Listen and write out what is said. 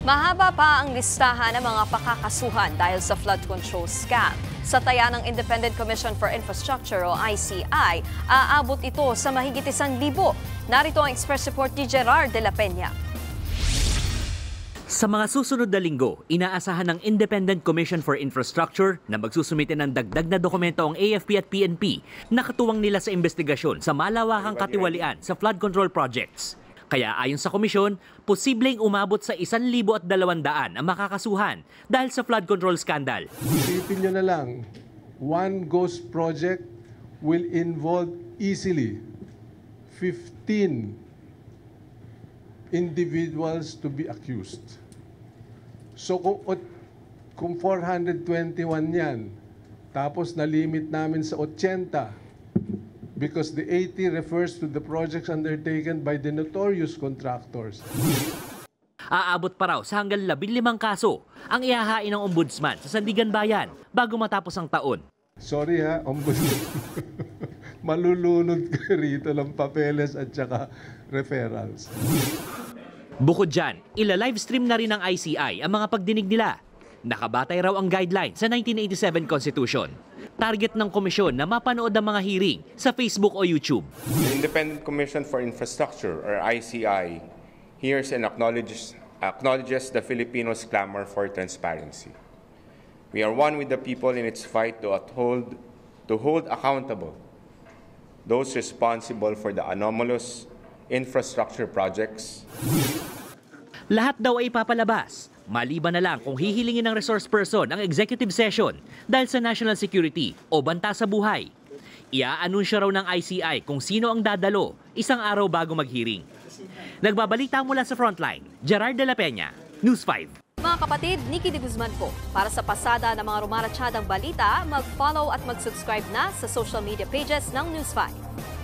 Mahaba pa ang listahan ng mga pakakasuhan dahil sa flood control scam. Sa taya ng Independent Commission for Infrastructure o ICI, aabot ito sa mahigit 1,000. Narito ang express report ni Gerard de la Peña. Sa mga susunod na linggo, inaasahan ng Independent Commission for Infrastructure na magsusumite ng dagdag na dokumento ang AFP at PNP na katuwang nila sa investigasyon sa malawakang katiwalian sa flood control projects. Kaya ayon sa komisyon, posibleng umabot sa 1,200 ang makakasuhan dahil sa flood control scandal. Isipin nyo na lang, one ghost project will involve easily 15 individuals to be accused. So kung 421 yan, tapos na-limit namin sa 80, because the 80 refers to the projects undertaken by the notorious contractors. Aabot pa raw sa hanggang 15 kaso ang ihahain ng ombudsman sa Sandigan Bayan bago matapos ang taon. Sorry ha, ombudsman. Malulunod ka rito ng papeles at saka referrals. Bukod dyan, ila-livestream na rin ng ICI ang mga pagdinig nila. Nakabatay raw ang guideline sa 1987 Constitution. Target ng komisyon na mapanood ang mga hearing sa Facebook o YouTube. The Independent Commission for Infrastructure, or ICI, hears and acknowledges the Filipinos' clamor for transparency. We are one with the people in its fight to hold accountable those responsible for the anomalous infrastructure projects. Lahat daw ay papalabas. Maliban na lang kung hihilingin ng resource person ang executive session dahil sa national security o banta sa buhay. Iaanunsyo raw ng ICI kung sino ang dadalo isang araw bago mag-hearing. Nagbabalita mula sa Frontline, Gerard de la Peña, News 5. Mga kapatid, Nikki de Guzman po. Para sa pasada ng mga rumaratsyadang balita, mag-follow at mag-subscribe na sa social media pages ng News 5.